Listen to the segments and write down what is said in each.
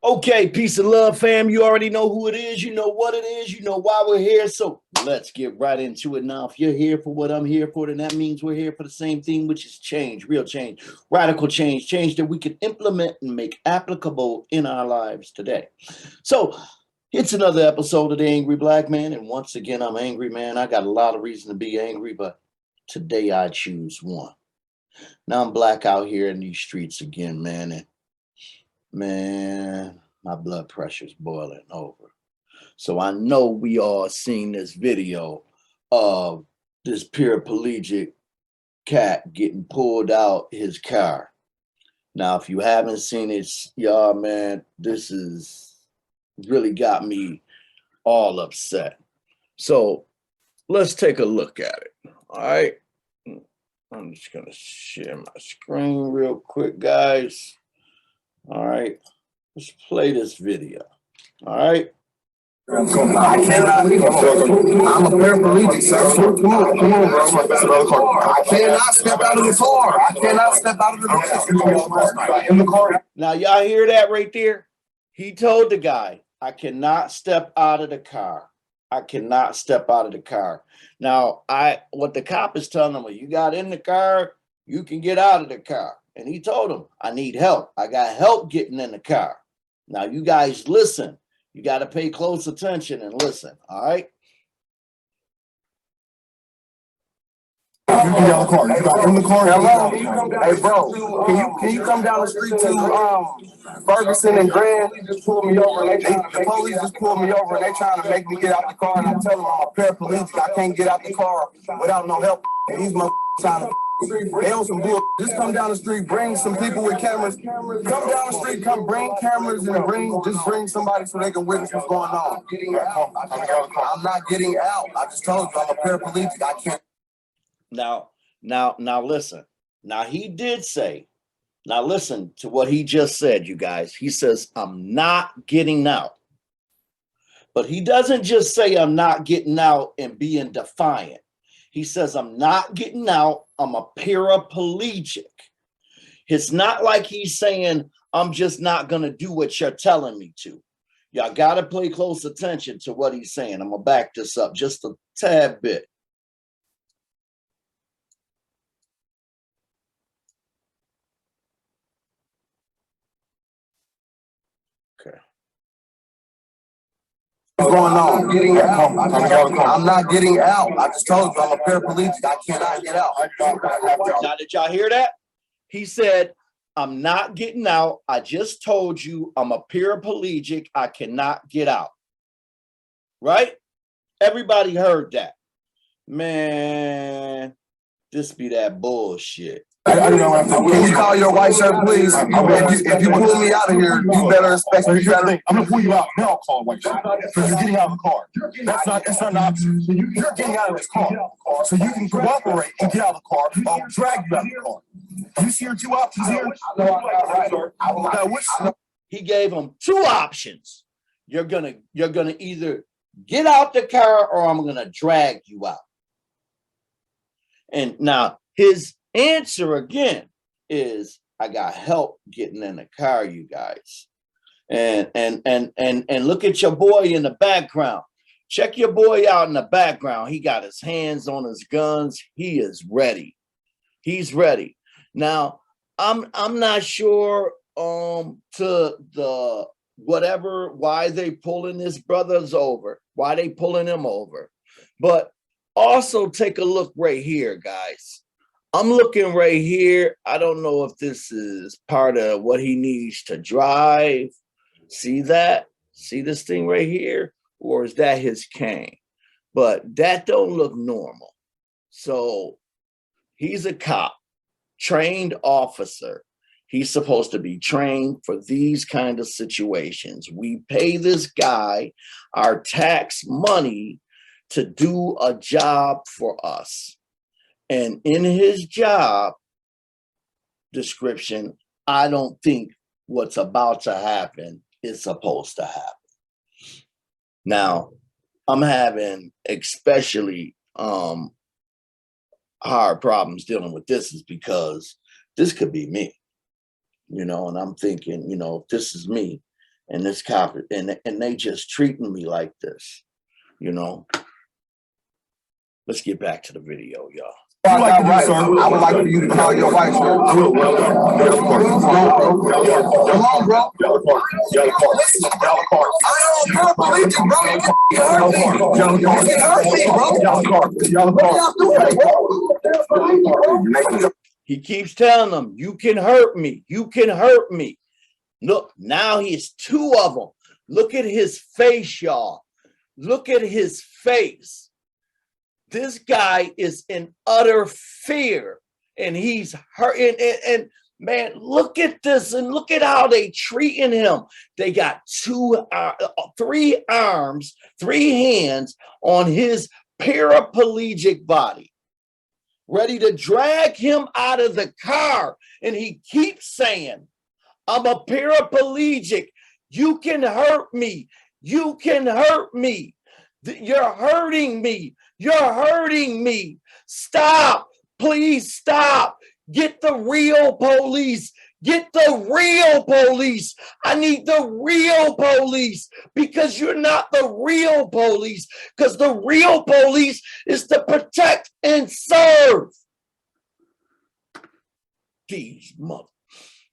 Okay, peace of love, fam. You already know who it is. You know what it is. You know why we're here. So let's get right into it now. If you're here for what I'm here for, then that means we're here for the same thing, which is change, real change, radical change, change that we can implement and make applicable in our lives today. So it's another episode of The Angry Black Man. And once again, I'm angry, man. I got a lot of reason to be angry, but today I choose one. Now I'm black out here in these streets again, man. And man, my blood pressure's boiling over. So I know we all seen this video of this paraplegic cat getting pulled out his car. Now, if you haven't seen it, y'all, man, this is really got me all upset. So let's take a look at it. All right. I'm just gonna share my screen real quick, guys. All right, let's play this video. All right. I cannot. I'm a paraplegic, sir. Come on, bro. I cannot step out of the car. I cannot step out of the car. Now, y'all hear that right there? He told the guy, I cannot step out of the car. I cannot step out of the car. Now, what the cop is telling him, you got in the car, you can get out of the car. And he told him, I need help. I got help getting in the car. Now, you guys listen. You got to pay close attention and listen. All right? You get out of the car. You got in the car. Hello. Hey, bro. Can you come down the street to Ferguson and Grand? Just pulled me over. The police just pulled me over and they trying to make me get out the car. And I tell them I'm a paraplegic. I can't get out the car without no help. And these motherfuckers trying to. They on some bull. Just come down the street, bring some people with cameras. Come down the street, come bring cameras and bring somebody so they can witness what's going on. I'm not getting out. I just told you I'm a paraplegic. I can't. Now listen. Now he did say, now listen to what he just said, you guys. He says, I'm not getting out. But he doesn't just say I'm not getting out and being defiant. He says, I'm not getting out. I'm a paraplegic. It's not like he's saying, I'm just not going to do what you're telling me to. Y'all got to pay close attention to what he's saying. I'm going to back this up just a tad bit. Okay. What's going on? I'm getting out. I'm not getting out. I just told you I'm a paraplegic. I cannot get out. Now, did y'all hear that? He said, I'm not getting out. I just told you I'm a paraplegic. I cannot get out. Right? Everybody heard that. Man, this be that bullshit. Can you call your white shirt, please? If you pull me out of here, you better respect me. I'm gonna pull you out. Now I'll call white shirt because you're getting out of the car. That's not an option. You're getting out of this car, so you can cooperate and get out of the car. I'll drag you out of the car. You see your two options here? He gave him two options. You're gonna either get out the car or I'm gonna drag you out. And now his answer again is, I got help getting in the car, you guys. And look at your boy in the background. Check your boy out in the background. He got his hands on his guns. He is ready. He's ready. Now, I'm not sure to the whatever, why they pulling his brothers over, why they pulling him over. But also take a look right here, guys. I'm looking right here. I don't know if this is part of what he needs to drive. See that? See this thing right here? Or is that his cane? But that don't look normal. So he's a cop, trained officer. He's supposed to be trained for these kind of situations. We pay this guy our tax money to do a job for us. And in his job description, I don't think what's about to happen is supposed to happen. Now, I'm having especially hard problems dealing with this is because this could be me, you know, and I'm thinking, you know, if this is me and this cop and they just treating me like this, you know. Let's get back to the video, y'all. I would like for you to call your wife, sir. Come on, bro. He keeps telling them, you can hurt me. You can hurt me. Look, now he's two of them. Look at his face, y'all. Look at his face. This guy is in utter fear and he's hurt. And man, look at this and look at how they treating him. They got 3 arms, 3 hands on his paraplegic body, ready to drag him out of the car. And he keeps saying, I'm a paraplegic. You can hurt me. You can hurt me. You're hurting me. You're hurting me. Stop. Please stop. Get the real police. Get the real police. I need the real police because you're not the real police, because the real police is to protect and serve. These mother.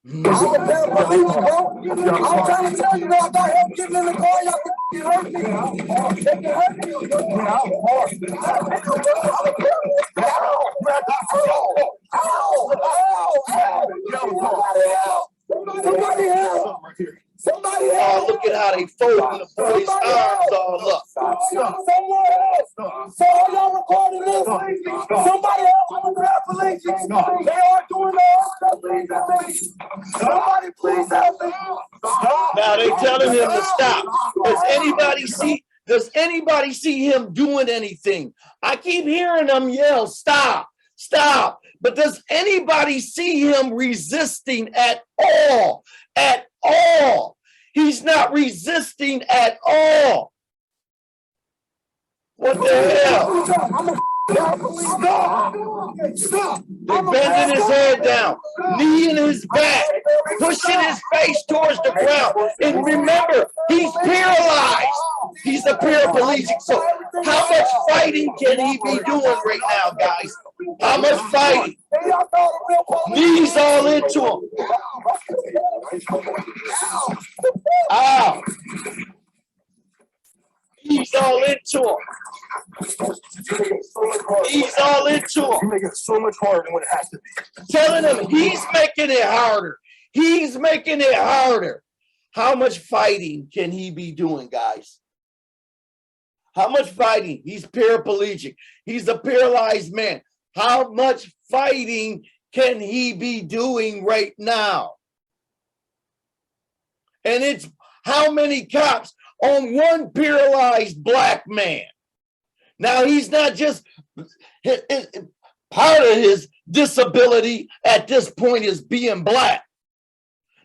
I'm a paraplegic, bro. I'm trying to tell you, I got help getting in the car. Y'all hurt me. They can hurt me. Somebody help. Somebody help. Oh, look at how they folding the boy's arms all up. Someone else. So are y'all recording this? Somebody else. I'm a paraplegic. They are doing the somebody please help me. Now they telling him to stop. Does anybody see him doing anything? I keep hearing them yell, stop, stop. But does anybody see him resisting at all? At all. He's not resisting at all. What the hell? Stop. They're bending his head down, knee in his back, pushing his face towards the ground. And remember, he's paralyzed. He's a paraplegic. So how much fighting can he be doing right now, guys? How much fighting? Knees all into him. Ow. He's all into him. He's all into him. You make it so much harder than what it has to be. Telling him he's making it harder. He's making it harder. How much fighting can he be doing, guys? How much fighting? He's paraplegic. He's a paralyzed man. How much fighting can he be doing right now? And it's how many cops on one paralyzed black man? Now, he's not just, part of his disability at this point is being black.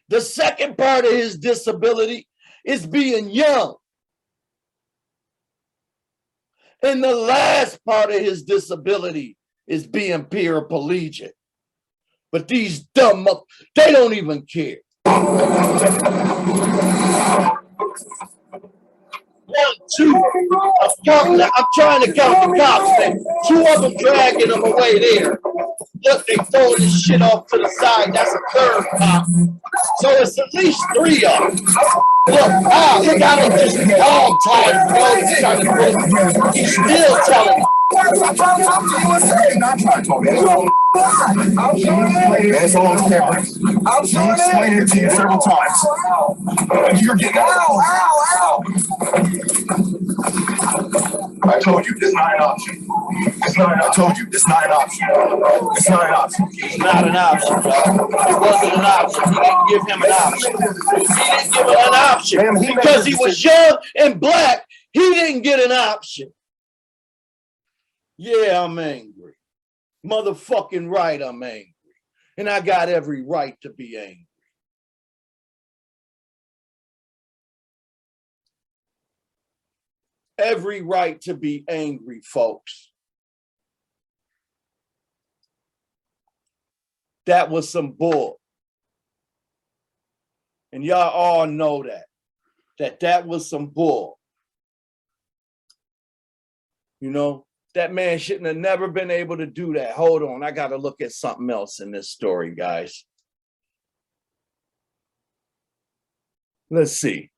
The second part of his disability is being young. And the last part of his disability is being paraplegic. But these dumb, they don't even care. 1, 2. I'm trying to count the cops there. 2 of them dragging them away there. Look, they throwing this shit off to the side. That's a third cop. So it's at least 3 of them. Look, look how they just dog tired, bro. He's still telling. I'm trying to talk to you and say, not trying to talk to you. I'm showing it. It's on camera. I'm showing it. Explained it to you several times. You're getting ow. I told you, it's not an option. I told you, it's not an option. It's not an option. It's not an option, bro. It wasn't an option. He didn't give him an option. He didn't give him an option. Because he was young and black, he didn't get an option. Yeah, I'm angry. Motherfucking right, I'm angry. And I got every right to be angry. Every right to be angry, folks. That was some bull. And y'all all know that was some bull. You know, that man shouldn't have never been able to do that. Hold on, I got to look at something else in this story, guys. Let's see.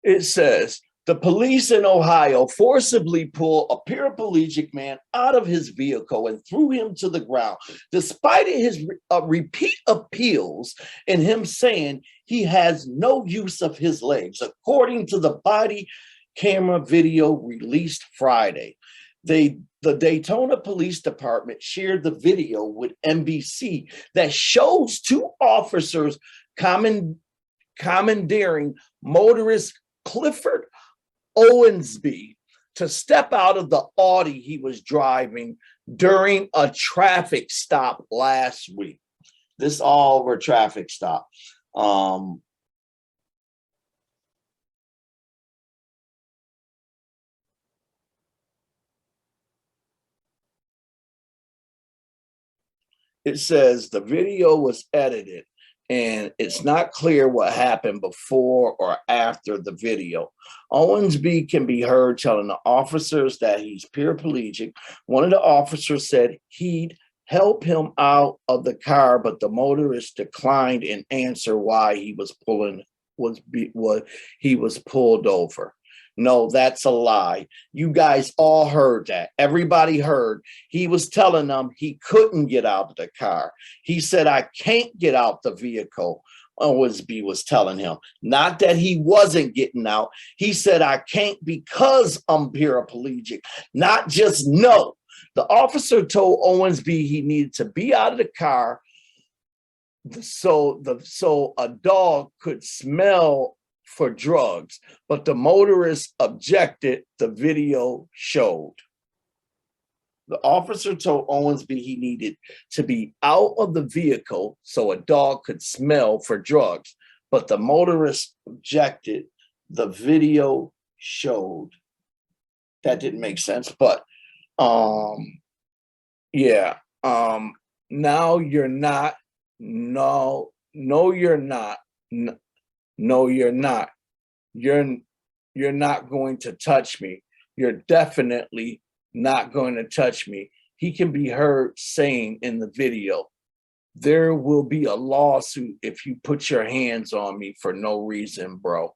It says, the police in Ohio forcibly pulled a paraplegic man out of his vehicle and threw him to the ground, despite his repeat appeals and him saying he has no use of his legs, according to the body camera video released Friday. The Daytona Police Department shared the video with NBC that shows 2 officers commandeering motorist Clifford Owensby to step out of the Audi he was driving during a traffic stop last week. This all were traffic stop. It says the video was edited and it's not clear what happened before or after the video. Owensby can be heard telling the officers that he's paraplegic. One of the officers said he'd help him out of the car, but the motorist declined and answer why he was pulled over. No, that's a lie. You guys all heard that. Everybody heard. He was telling them he couldn't get out of the car. He said, I can't get out the vehicle. Owensby was telling him. Not that he wasn't getting out. He said, I can't because I'm paraplegic. Not just no. The officer told Owensby he needed to be out of the car so a dog could smell for drugs, but the motorist objected. The video showed. The officer told Owensby he needed to be out of the vehicle so a dog could smell for drugs, but the motorist objected. The video showed. That didn't make sense, but yeah. Now you're not. No, you're not. No, you're not. You're not going to touch me. You're definitely not going to touch me. He can be heard saying in the video, there will be a lawsuit if you put your hands on me for no reason, bro.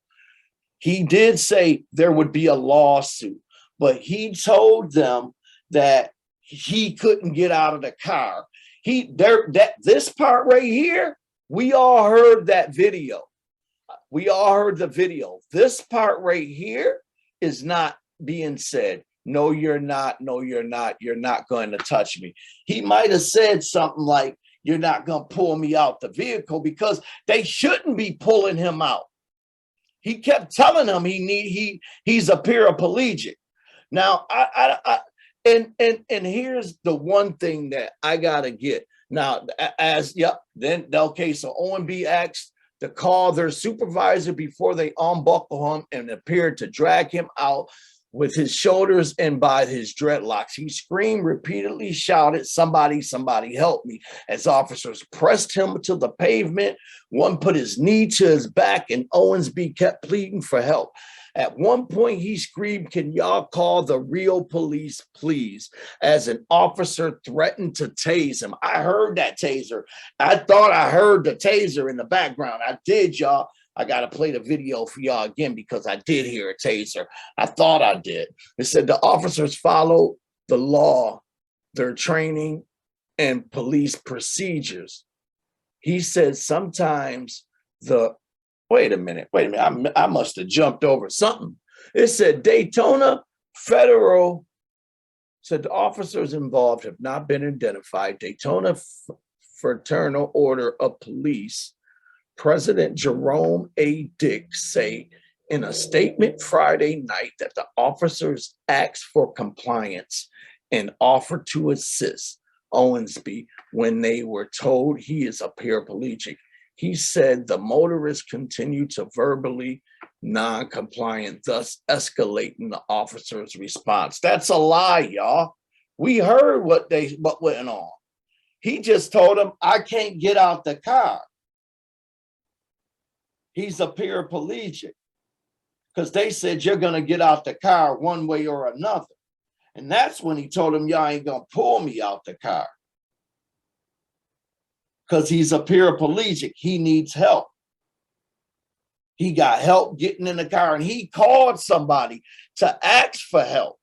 He did say there would be a lawsuit, but he told them that he couldn't get out of the car. This part right here, we all heard that video. We all heard the video. This part right here is not being said. No, you're not. No, you're not. You're not going to touch me. He might have said something like, you're not going to pull me out the vehicle, because they shouldn't be pulling him out. He kept telling them he's a paraplegic. Now, and here's the one thing that I got to get. Now, okay, so Owensby asked to call their supervisor before they unbuckle him and appeared to drag him out. with his shoulders and by his dreadlocks. He screamed, repeatedly shouted, "Somebody, somebody help me," as officers pressed him to the pavement. One put his knee to his back, and Owensby kept pleading for help. At one point, he screamed, "Can y'all call the real police, please?" as an officer threatened to tase him. I heard that taser. I thought I heard the taser in the background. I did, y'all. I got to play the video for y'all again because I did hear a taser. I thought I did. It said the officers followed the law, their training, and police procedures. He said sometimes wait a minute. I must have jumped over something. It said Daytona Federal said the officers involved have not been identified. Daytona Fraternal Order of Police President Jerome A. Dick say in a statement Friday night that the officers asked for compliance and offered to assist Owensby when they were told he is a paraplegic. He said the motorists continued to verbally non-compliant, thus escalating the officer's response. That's a lie, y'all. We heard what went on. He just told him, "I can't get out the car." He's a paraplegic because they said you're going to get out the car one way or another. And that's when he told him, "Y'all ain't going to pull me out the car." Because he's a paraplegic. He needs help. He got help getting in the car, and he called somebody to ask for help.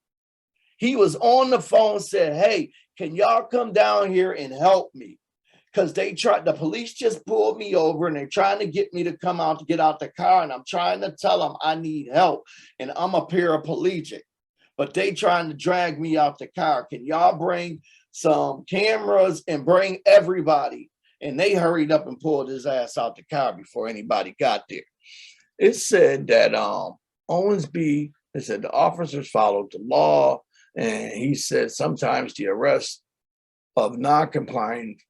He was on the phone, said, "Hey, can y'all come down here and help me? Because the police just pulled me over and they're trying to get me to come out to get out the car. And I'm trying to tell them I need help and I'm a paraplegic, but they trying to drag me out the car. Can y'all bring some cameras and bring everybody?" And they hurried up and pulled his ass out the car before anybody got there. It said that Owensby, it said the officers followed the law. And he said sometimes the arrest of non-compliant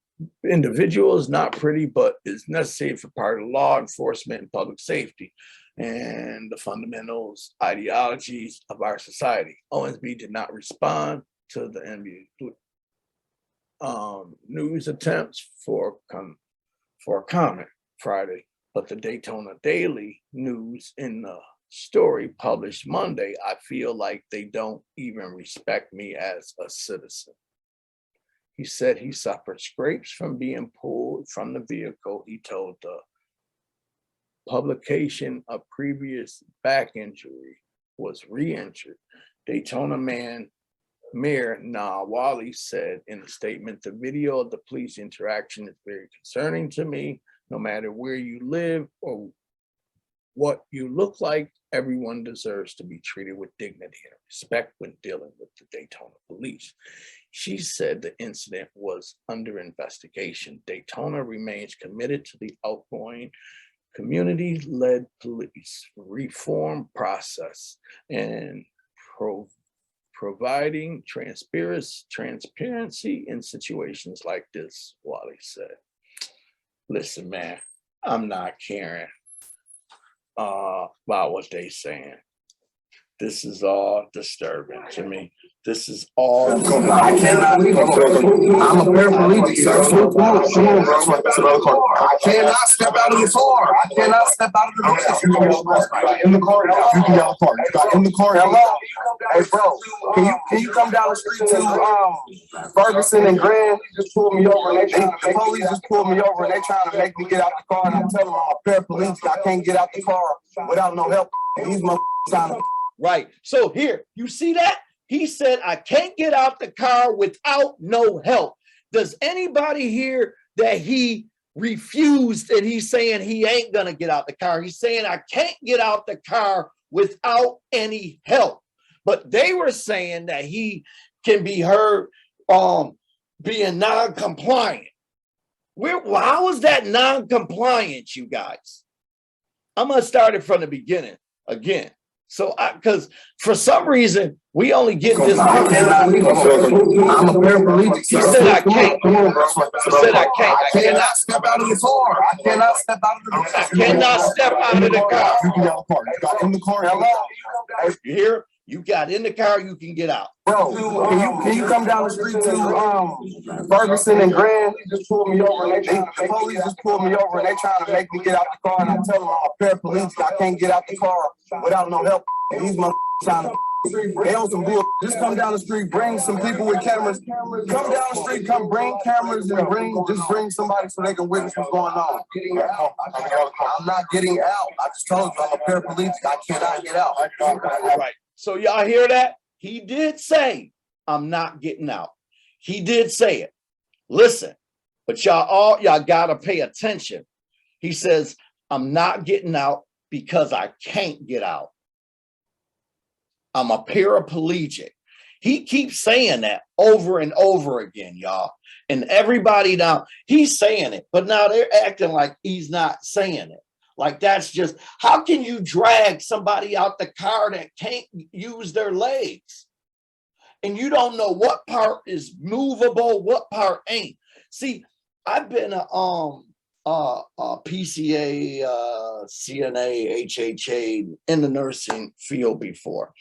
individual is not pretty, but is necessary for part of law enforcement and public safety and the fundamentals, ideologies of our society. Owensby did not respond to the NBA news attempts for a comment Friday, but the Daytona Daily News in the story published Monday, "I feel like they don't even respect me as a citizen." He said he suffered scrapes from being pulled from the vehicle. He told the publication a previous back injury was re-injured. Daytona Mayor Wally said in a statement, "The video of the police interaction is very concerning to me. No matter where you live or what you look like, everyone deserves to be treated with dignity and respect when dealing with the Daytona police." She said the incident was under investigation. Daytona remains committed to the outgoing community-led police reform process and providing transparency in situations like this, Wally said. Listen, man, I'm not caring about what they saying. This is all disturbing to me. This is all. I cannot. I'm a paraplegic, sir. Come on, bro. I cannot step out of the car. I cannot step out of the car. In the car now. You can get out of the car. You got in the car. Hello. Hey, bro. Can you come down the street to Ferguson and Grand? You just pulled me over. The police just pulled me over and they trying to make me get out the car. And I'm telling them I'm a paraplegic. I can't get out the car without no help. These motherfuckers trying to. Right. So here, you see that? He said, "I can't get out the car without no help." Does anybody hear that he refused and he's saying he ain't going to get out the car? He's saying, "I can't get out the car without any help." But they were saying that he can be heard being non-compliant. How is that non-compliant, you guys? I'm going to start it from the beginning again. So, because for some reason, we only get this. I'm a paraplegic. He said, "I can't." He said, "I can't. I cannot step out of the car. I cannot step out of the car. I cannot step out of the car." You can get out of the car. You got in the car. Hello. You hear? You got in the car, you can get out. Bro, can you come down the street to Ferguson and Grand? Just pulled me over. And the police just pulled me over, and they trying to make me get out the car. And I'm telling them I'm a paraplegic. I can't get out the car without no help. And these motherfuckers trying to. They on some bull. Just come down the street, bring some people with cameras. Come down the street, come bring cameras and bring somebody so they can witness what's going on. I'm not getting out. I just told you I'm a paraplegic. I cannot get out. Right. So y'all hear that? He did say, I'm not getting out. He did say it. Listen, but y'all gotta pay attention. He says, I'm not getting out because I can't get out. I'm a paraplegic. He keeps saying that over and over again, y'all. And everybody now, he's saying it, but now they're acting like he's not saying it. Like that's just, how can you drag somebody out the car that can't use their legs? And you don't know what part is movable, what part ain't. See, I've been a PCA, CNA, HHA in the nursing field before.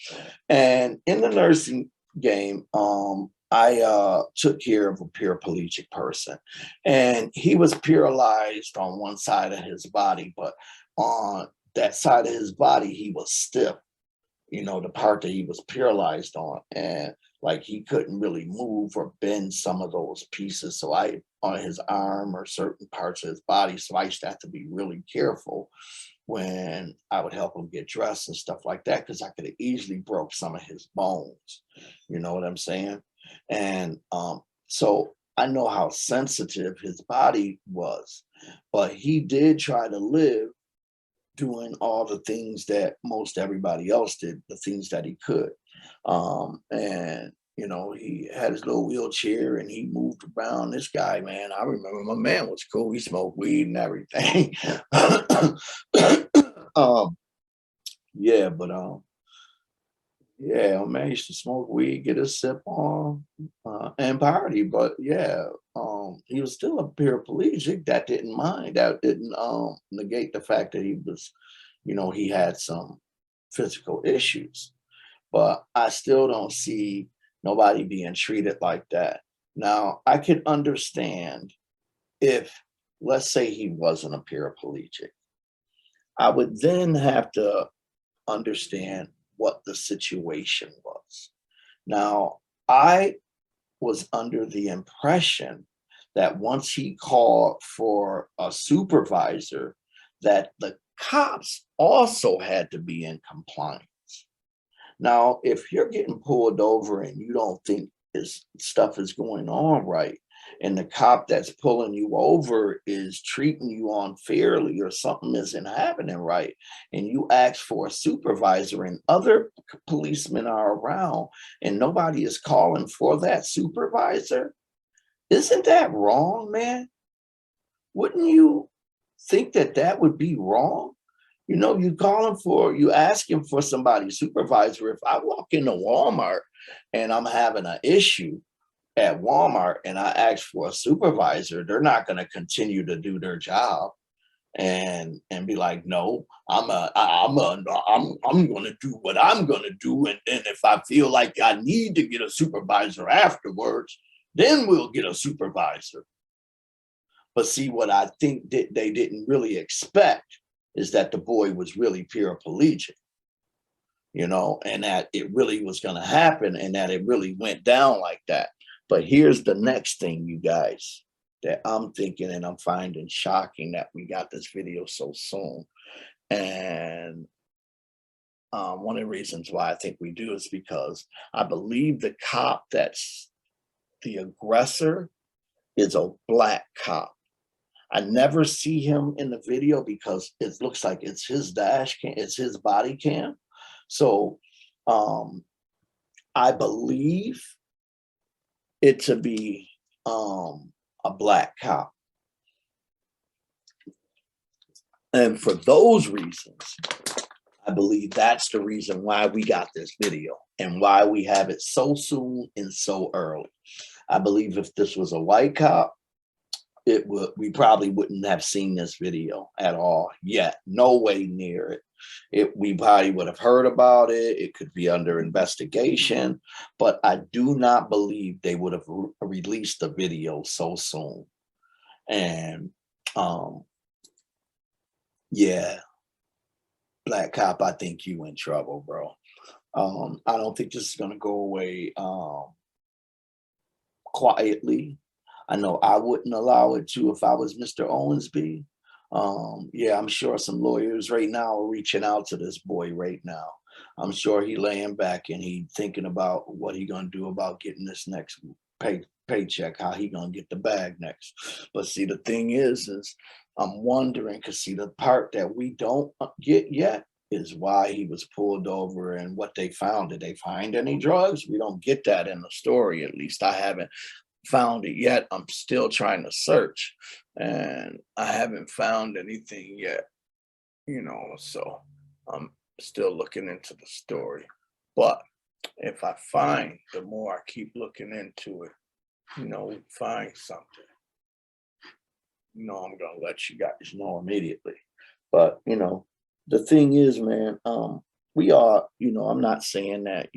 And in the nursing game, I took care of a paraplegic person, and he was paralyzed on one side of his body, but on that side of his body, he was stiff, you know, the part that he was paralyzed on. And like he couldn't really move or bend some of those pieces. So on his arm or certain parts of his body. So I used to have to be really careful when I would help him get dressed and stuff like that, because I could have easily broke some of his bones. You know what I'm saying? And so I know how sensitive his body was, but he did try to live doing all the things that most everybody else did, the things that he could. And, you know, he had his little wheelchair and he moved around. This guy, man, I remember my man was cool. He smoked weed and everything. Yeah, man, he used to smoke weed, get a sip on, and party. But yeah, he was still a paraplegic. That didn't mind. That didn't negate the fact that he was, you know, he had some physical issues. But I still don't see nobody being treated like that. Now, I could understand if, let's say, he wasn't a paraplegic. I would then have to understand what the situation was. Now, I was under the impression that once he called for a supervisor, that the cops also had to be in compliance. Now, if you're getting pulled over and you don't think this stuff is going on right, and the cop that's pulling you over is treating you unfairly or something isn't happening right, and you ask for a supervisor and other policemen are around and nobody is calling for that supervisor, isn't that wrong, man? Wouldn't you think that that would be wrong? You know, you asking for somebody supervisor. If I walk into Walmart and I'm having an issue at Walmart and I ask for a supervisor, they're not going to continue to do their job and be like, no, I'm going to do what I'm going to do. And then if I feel like I need to get a supervisor afterwards, then we'll get a supervisor. But see, what I think that they didn't really expect is that the boy was really paraplegic, you know, and that it really was going to happen and that it really went down like that. But here's the next thing, you guys, that I'm thinking and I'm finding shocking that we got this video so soon. And one of the reasons why I think we do is because I believe the cop that's the aggressor is a black cop. I never see him in the video because it looks like it's his dash cam, it's his body cam. So I believe it to be a black cop. And for those reasons, I believe that's the reason why we got this video and why we have it so soon and so early. I believe if this was a white cop, we probably wouldn't have seen this video at all yet. No way near it. We probably would have heard about it. It could be under investigation, but I do not believe they would have released the video so soon. And yeah, Black Cop, I think you in trouble, bro. I don't think this is gonna go away quietly. I know I wouldn't allow it to if I was Mr. Owensby. Yeah, I'm sure some lawyers right now are reaching out to this boy right now. I'm sure he laying back and he thinking about what he gonna do about getting this next paycheck, how he gonna get the bag next. But see, the thing is I'm wondering, because see, the part that we don't get yet is why he was pulled over and what they found. Did they find any drugs? We don't get that in the story. At least I haven't found it yet. I'm still trying to search and I haven't found anything yet, so I'm still looking into the story. But if I find, the more I keep looking into it, we find something, I'm gonna let you guys know immediately. But the thing is, man, we are, I'm not saying that,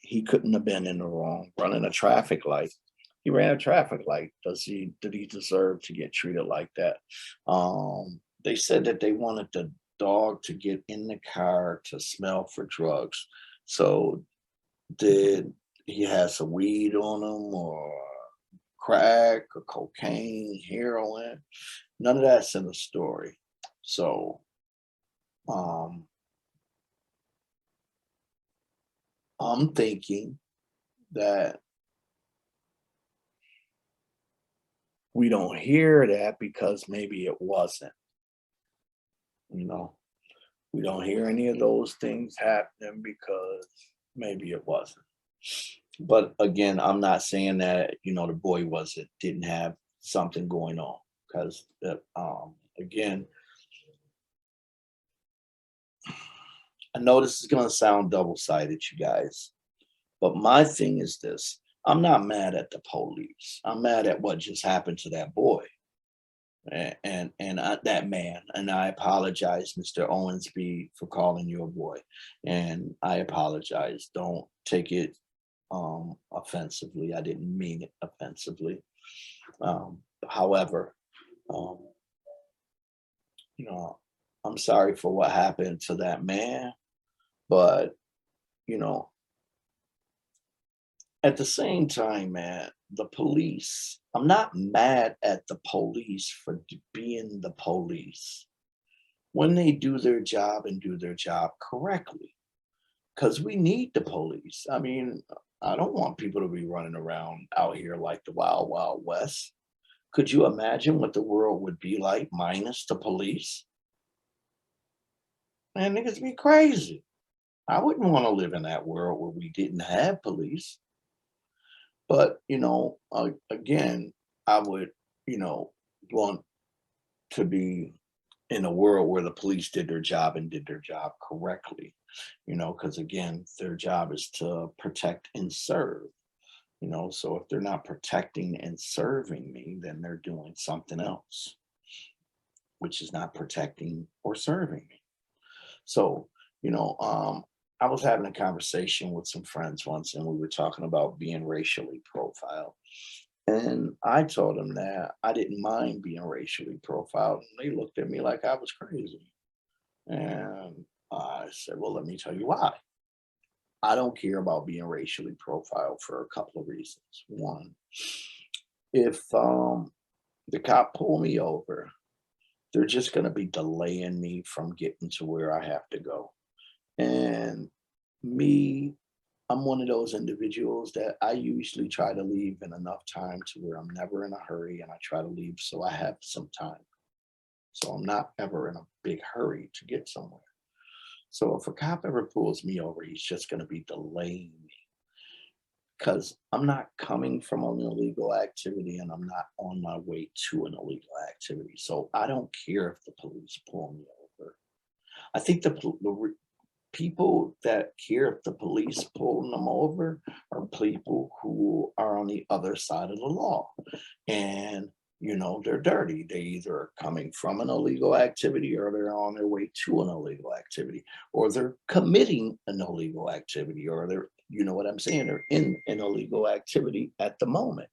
he couldn't have been in the wrong running a traffic light. He ran a traffic light. Did he deserve to get treated like that? They said that they wanted the dog to get in the car to smell for drugs. So did he have some weed on him or crack or cocaine, heroin? None of that's in the story. So um I'm thinking that we don't hear that because maybe it wasn't, you know. We don't hear any of those things happening because maybe it wasn't. But again, I'm not saying that, the boy didn't have something going on because again, I know this is gonna sound double-sided, you guys, but my thing is this. I'm not mad at the police. I'm mad at what just happened to that boy. That man, and I apologize, Mr. Owensby, for calling you a boy, and I apologize. Don't take it offensively. I didn't mean it offensively. However, um, you know, I'm sorry for what happened to that man, but you know, at the same time, man, the police. I'm not mad at the police for being the police when they do their job and do their job correctly. Because we need the police. I mean, I don't want people to be running around out here like the Wild Wild West. Could you imagine what the world would be like minus the police? Man, niggas be crazy. I wouldn't want to live in that world where we didn't have police. But, again, I would, want to be in a world where the police did their job and did their job correctly, because again, their job is to protect and serve, so if they're not protecting and serving me, then they're doing something else, which is not protecting or serving me. So, I was having a conversation with some friends once and we were talking about being racially profiled. And I told them that I didn't mind being racially profiled. And they looked at me like I was crazy. And I said, well, let me tell you why. I don't care about being racially profiled for a couple of reasons. One, if the cop pull me over, they're just going to be delaying me from getting to where I have to go. And me, I'm one of those individuals that I usually try to leave in enough time to where I'm never in a hurry and I try to leave so I have some time. So I'm not ever in a big hurry to get somewhere. So if a cop ever pulls me over, he's just going to be delaying me because I'm not coming from an illegal activity and I'm not on my way to an illegal activity. So I don't care if the police pull me over. I think the people that care if the police pulling them over are people who are on the other side of the law. And You know, they're dirty. They either are coming from an illegal activity or they're on their way to an illegal activity, or they're committing an illegal activity, or they're, you know what I'm saying? They're in an illegal activity at the moment.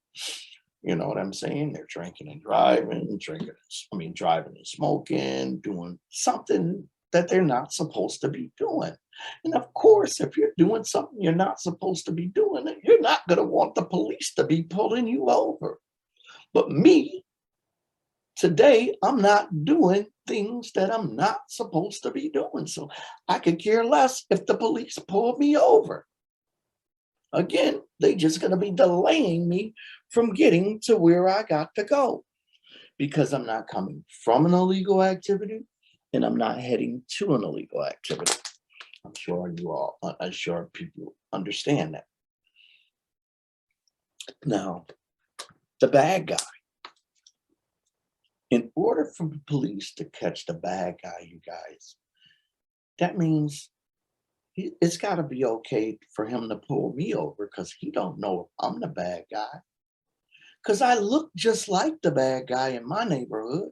You know what I'm saying? They're drinking and driving, driving and smoking, doing something that they're not supposed to be doing. And of course, if you're doing something you're not supposed to be doing, you're not going to want the police to be pulling you over. But me, today, I'm not doing things that I'm not supposed to be doing. So I could care less if the police pull me over. Again, they just going to be delaying me from getting to where I got to go because I'm not coming from an illegal activity and I'm not heading to an illegal activity. I'm sure people understand that. Now, the bad guy. In order for the police to catch the bad guy, you guys, that means it's got to be okay for him to pull me over because he don't know if I'm the bad guy. Because I look just like the bad guy in my neighborhood.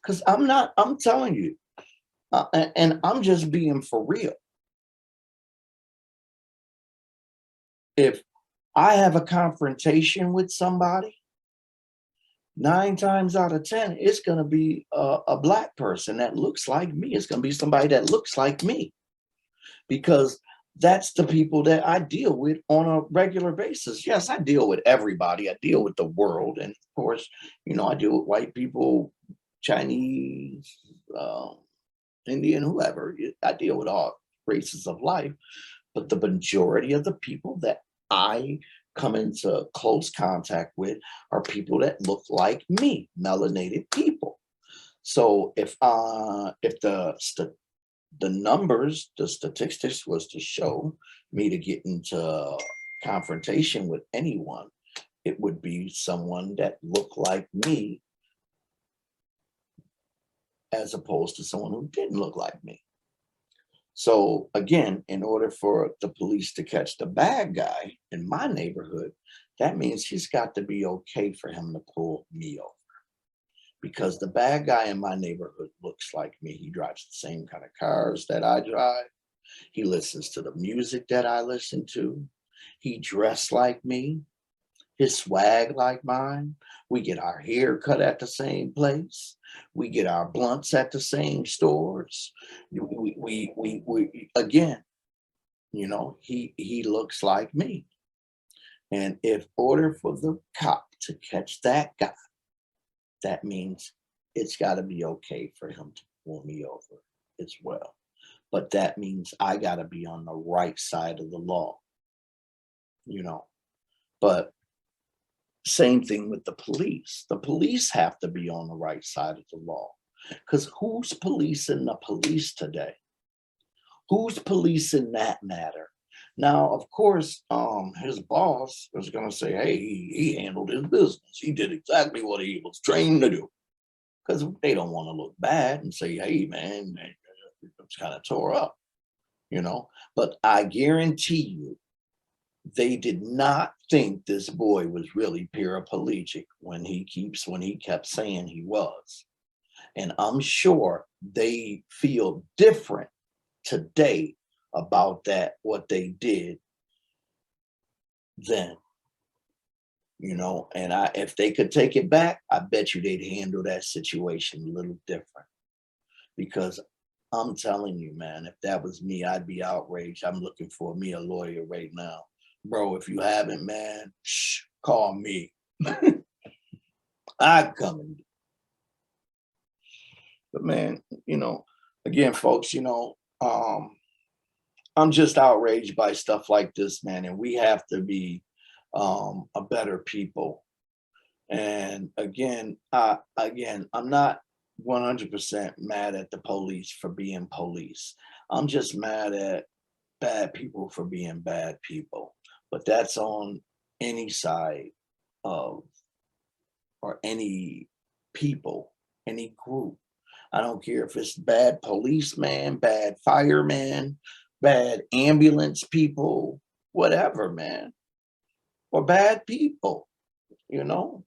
Because I'm telling you, and I'm just being for real. If I have a confrontation with somebody, 9 times out of 10, it's going to be a black person that looks like me. It's going to be somebody that looks like me because that's the people that I deal with on a regular basis. Yes, I deal with everybody. I deal with the world. And of course, you know, I deal with white people, Chinese, Indian, whoever. I deal with all races of life. But the majority of the people that I come into close contact with are people that look like me, melanated people. So if the numbers, the statistics was to show me to get into confrontation with anyone, it would be someone that looked like me as opposed to someone who didn't look like me. So again, in order for the police to catch the bad guy in my neighborhood, that means he's got to be okay for him to pull me over. Because the bad guy in my neighborhood looks like me. He drives the same kind of cars that I drive. He listens to the music that I listen to. He dressed like me. His swag like mine. We get our hair cut at the same place. We get our blunts at the same stores. We again, you know, he looks like me. And if order for the cop to catch that guy, that means it's got to be okay for him to pull me over as well. But that means I got to be on the right side of the law, you know. But same thing with the police. The police have to be on the right side of the law. Because who's policing the police today? Who's policing that matter? Now, of course, his boss is going to say, hey, he handled his business. He did exactly what he was trained to do. Because they don't want to look bad and say, hey, man, it's kind of tore up, you know. But I guarantee you, they did not think this boy was really paraplegic when he kept saying he was. And I'm sure they feel different today about that, what they did then, you know. And if they could take it back, I bet you they'd handle that situation a little different. Because I'm telling you, man, if that was me, I'd be outraged. I'm looking for me a lawyer right now. Bro, if you haven't, man, call me. I come and but man, you know, again, folks, you know, I'm just outraged by stuff like this, man, and we have to be a better people. And again, I'm not 100% mad at the police for being police. I'm just mad at bad people for being bad people. But that's on any side of or any people, any group. I don't care if it's bad policeman, bad fireman, bad ambulance people, whatever, man, or bad people, you know,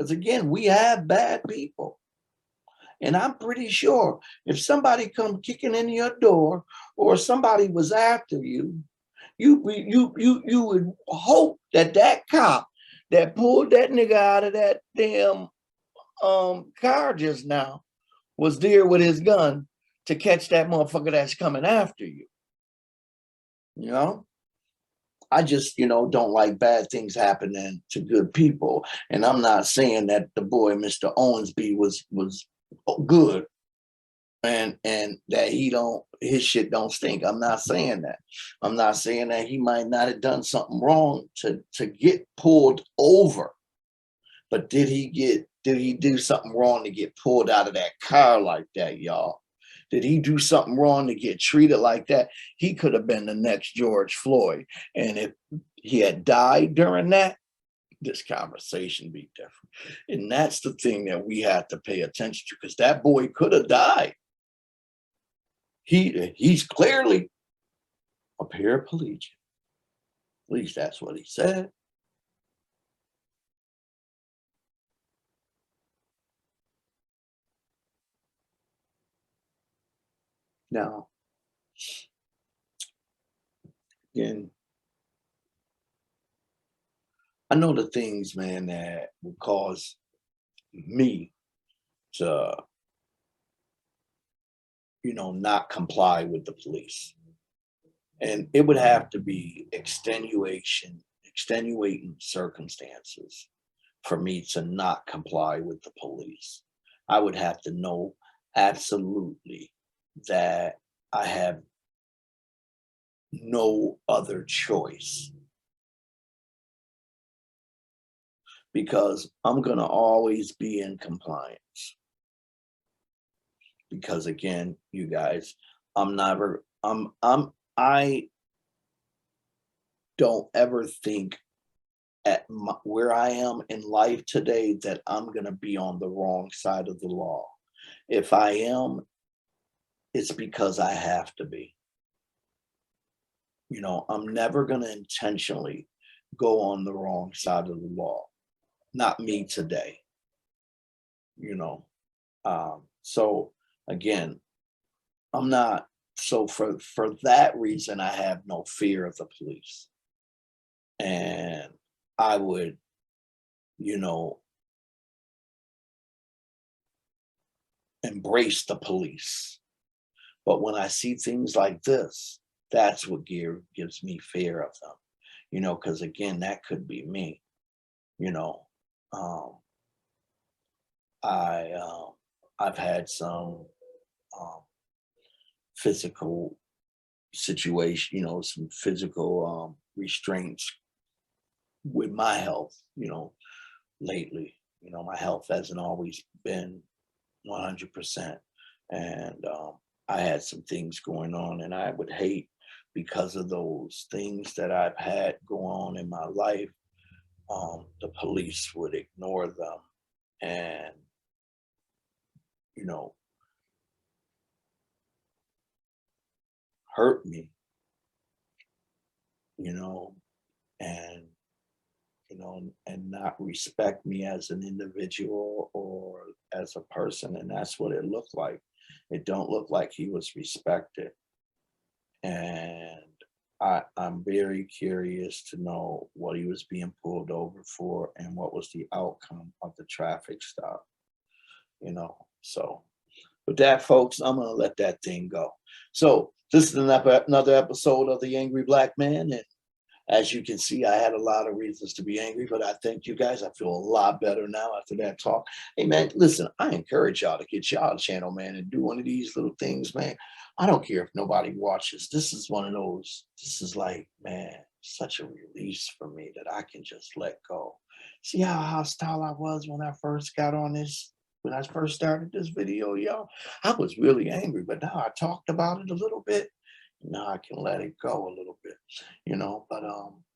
Because again, we have bad people. And I'm pretty sure if somebody come kicking in your door or somebody was after you, you would hope that that cop that pulled that nigga out of that damn car just now was there with his gun to catch that motherfucker that's coming after you. You know? I just, don't like bad things happening to good people. And I'm not saying that the boy, Mr. Owensby, was good and that his shit don't stink. I'm not saying that. I'm not saying that he might not have done something wrong to get pulled over. But did he do something wrong to get pulled out of that car like that, y'all? Did he do something wrong to get treated like that? He could have been the next George Floyd. And if he had died during that, this conversation be different. And that's the thing that we have to pay attention to, because that boy could have died. He's clearly a paraplegic. At least that's what he said. Now, again, I know the things, man, that would cause me to, not comply with the police. And it would have to be extenuating circumstances for me to not comply with the police. I would have to know absolutely that I have no other choice, because I'm going to always be in compliance. Because again, you guys, I don't ever think where I am in life today that I'm going to be on the wrong side of the law. If I am, it's because I have to be. I'm never going to intentionally go on the wrong side of the law. Not me today. So again, I'm not. So for that reason, I have no fear of the police. And I would, embrace the police. But when I see things like this, that's what gives me fear of them. Because again, that could be me. Um, I've had some physical situation, some physical restraints with my health, lately. My health hasn't always been 100%. And I had some things going on, and I would hate, because of those things that I've had go on in my life, the police would ignore them and, hurt me, and and not respect me as an individual or as a person. And that's what it looked like. It don't look like he was respected. And I'm very curious to know what he was being pulled over for and what was the outcome of the traffic stop. So with that, folks, I'm gonna let that thing go. So this is another episode of The Angry Black Man. And as you can see, I had a lot of reasons to be angry, but I thank you guys. I feel a lot better now after that talk. Hey, man, listen, I encourage y'all to get y'all channel, man, and do one of these little things, man. I don't care if nobody watches. This is one of those, this is like, man, such a release for me that I can just let go. See how hostile I was when I first got on this, when I first started this video, y'all? I was really angry, but now I talked about it a little bit. Now I can let it go a little bit, but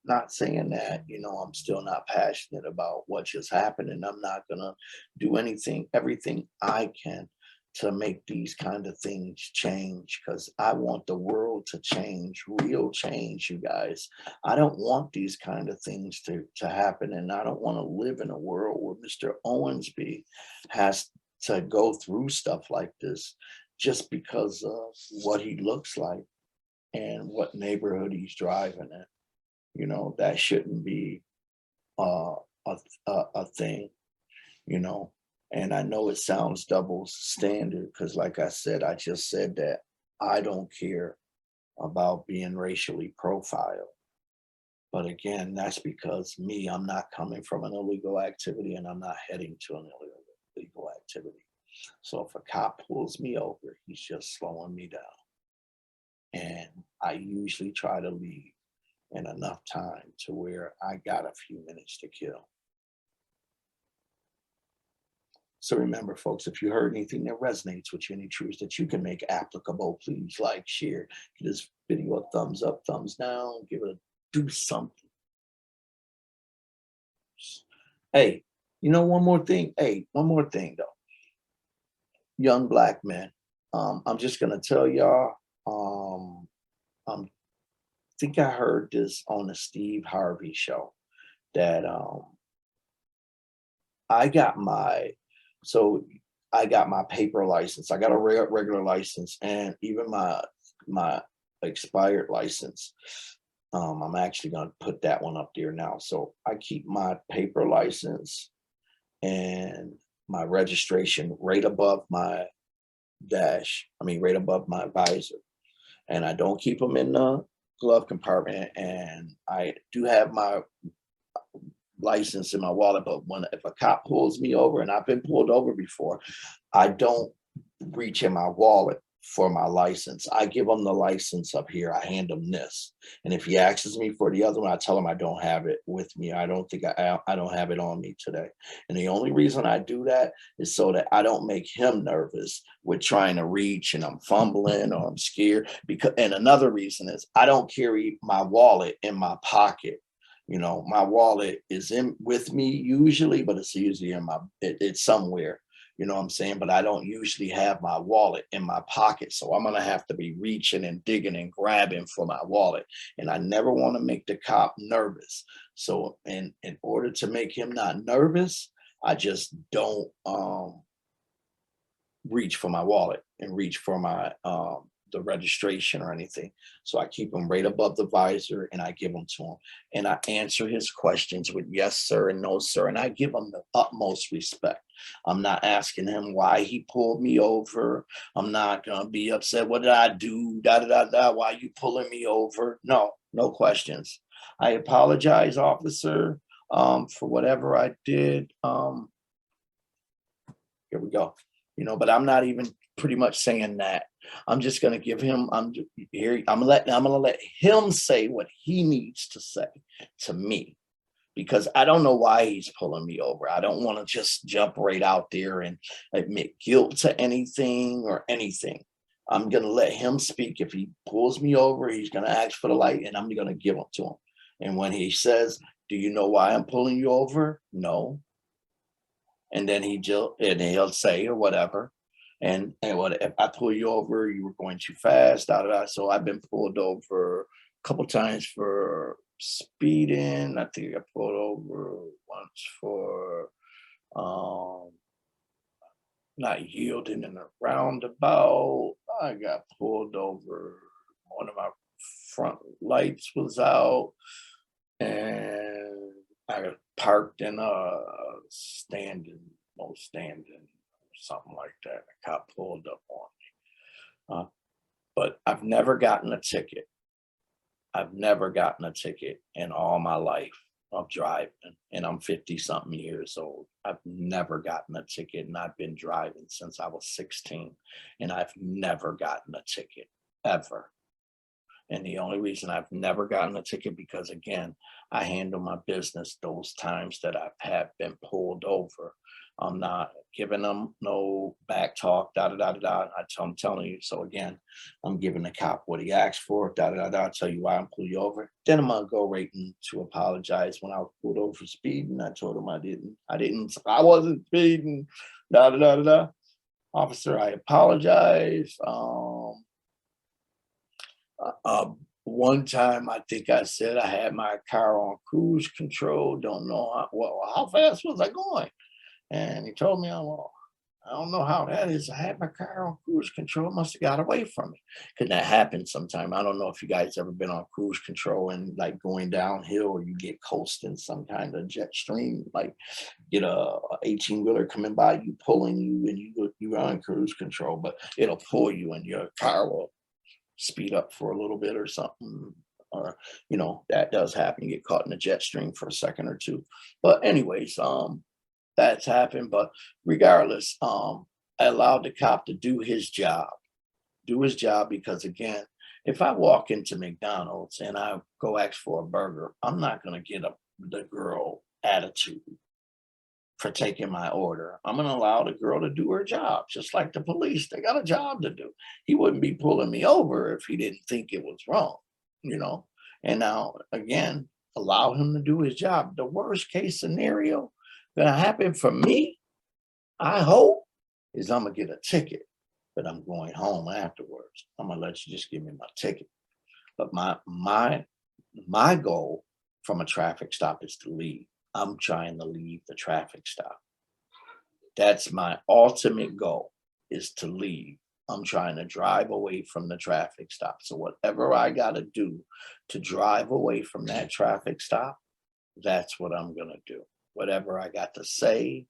not saying that, I'm still not passionate about what just happened, and I'm not gonna do everything I can to make these kind of things change, because I want the world to change, real change, you guys. I don't want these kind of things to happen, and I don't want to live in a world where Mr. Owensby has to go through stuff like this just because of what he looks like and what neighborhood he's driving in. You know, that shouldn't be uh, a thing, you know. And I know it sounds double standard because, like I said, I just said that I don't care about being racially profiled. But again, that's because me, I'm not coming from an illegal activity and I'm not heading to an illegal activity. So if a cop pulls me over, he's just slowing me down. And I usually try to leave in enough time to where I got a few minutes to kill. So remember, folks, if you heard anything that resonates with you, any truths that you can make applicable, please like, share, give this video a thumbs up, thumbs down, give it a do something. Hey, you know, one more thing. Hey, one more thing though. Young black men. I'm just gonna tell y'all, I think I heard this on the Steve Harvey show that I got my so I got my paper license. I got a regular license, and even my expired license. I'm actually going to put that one up there now. So I keep my paper license and my registration right above my dash. I mean, right above my visor, and I don't keep them in the glove compartment. And I do have my license in my wallet, but if a cop pulls me over, and I've been pulled over before, I don't reach in my wallet for my license. I give him the license up here. I hand him this, and if he asks me for the other one, I tell him I don't have it with me. I don't think I don't have it on me today. And the only reason I do that is so that I don't make him nervous with trying to reach and I'm fumbling or I'm scared. And another reason is I don't carry my wallet in my pocket. You know, my wallet is in with me usually, but it's usually in it's somewhere, you know what I'm saying? But I don't usually have my wallet in my pocket. So I'm going to have to be reaching and digging and grabbing for my wallet. And I never want to make the cop nervous. So in order to make him not nervous, I just don't reach for my wallet and reach for my the registration or anything. So I keep them right above the visor and I give them to him. And I answer his questions with yes, sir, and no, sir. And I give him the utmost respect. I'm not asking him why he pulled me over. I'm not going to be upset. What did I do? Da, da, da, da. Why you pulling me over? No, no questions. I apologize, officer, for whatever I did. Here we go. You know, but I'm not even pretty much saying that. I'm just going to give him, I'm going to let him say what he needs to say to me, because I don't know why he's pulling me over. I don't want to just jump right out there and admit guilt to anything or anything. I'm going to let him speak. If he pulls me over, he's going to ask for the light and I'm going to give it to him. And when he says, do you know why I'm pulling you over? No. And then he'll say or whatever. And what if I pull you over, you were going too fast, da da da. So I've been pulled over a couple times for speeding. I think I pulled over once for not yielding in a roundabout. I got pulled over. One of my front lights was out, and I got parked in a standing, something like that. A cop pulled up on me. But I've never gotten a ticket. I've never gotten a ticket in all my life of driving, and I'm 50 something years old. I've never gotten a ticket, and I've been driving since I was 16, and I've never gotten a ticket ever. And the only reason I've never gotten a ticket, because again, I handle my business those times that I've had been pulled over. I'm not giving them no back talk, da da da da da. I'm telling you. So again, I'm giving the cop what he asked for, da da da da. I'll tell you why I'm pulling you over. Then I'm gonna go right in to apologize when I was pulled over for speeding. I told him I wasn't speeding, da da da da da. Officer, I apologize. One time, I think I said I had my car on cruise control. Don't know how fast was I going? And he told me, I don't know how that is. I had my car on cruise control. It must have got away from me. Could that happen sometime? I don't know if you guys ever been on cruise control and like going downhill or you get coasting some kind of jet stream, like get a 18-wheeler coming by you, pulling you, and you're on cruise control, but it'll pull you and your car will speed up for a little bit or something. Or, that does happen. You get caught in a jet stream for a second or two. But anyways, that's happened. But regardless, I allowed the cop to do his job because again, if I walk into McDonald's and I go ask for a burger, I'm not gonna get the girl attitude for taking my order. I'm gonna allow the girl to do her job, just like the police. They got a job to do. He wouldn't be pulling me over if he didn't think it was wrong, you know. And now again, allow him to do his job. The worst case scenario gonna happen for me, I hope, is I'm gonna get a ticket, but I'm going home afterwards. I'm gonna let you just give me my ticket. But my goal from a traffic stop is to leave. I'm trying to leave the traffic stop. That's my ultimate goal, is to leave. I'm trying to drive away from the traffic stop. So whatever I gotta do to drive away from that traffic stop, that's what I'm gonna do. Whatever I got to say,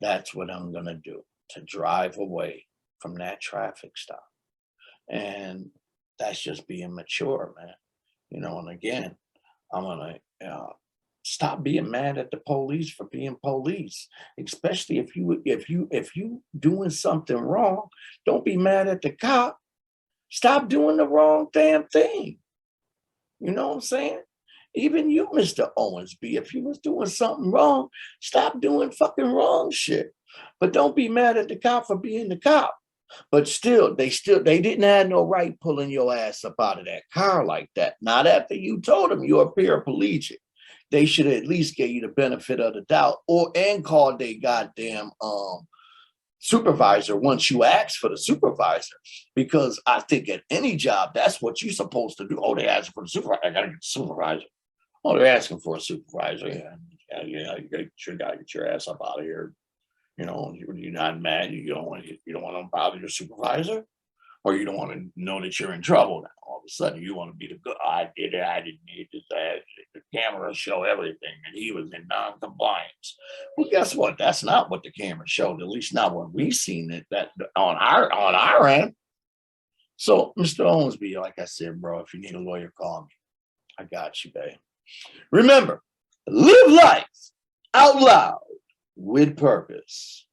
that's what I'm gonna do to drive away from that traffic stop. And that's just being mature, man. And again, I'm gonna stop being mad at the police for being police, especially if you doing something wrong. Don't be mad at the cop. Stop doing the wrong damn thing. You know what I'm saying? Even you, Mr. Owensby, if you was doing something wrong, stop doing fucking wrong shit. But don't be mad at the cop for being the cop. But they didn't have no right pulling your ass up out of that car like that. Not after you told them you're a paraplegic. They should at least give you the benefit of the doubt, and call their goddamn supervisor once you ask for the supervisor. Because I think at any job, that's what you're supposed to do. Oh, they asked for the supervisor. I gotta get the supervisor. Oh, they're asking for a supervisor. Yeah. You gotta get your ass up out of here. You're not mad. You don't want to bother your supervisor, or you don't want to know that you're in trouble now. All of a sudden, you want to be the good. I did it. I didn't need this. The camera show everything, and he was in non-compliance. Well, guess what? That's not what the camera showed. At least not when we seen it. That on our end. So, Mr. Owensby, like I said, bro, if you need a lawyer, call me. I got you, babe. Remember, live life out loud with purpose.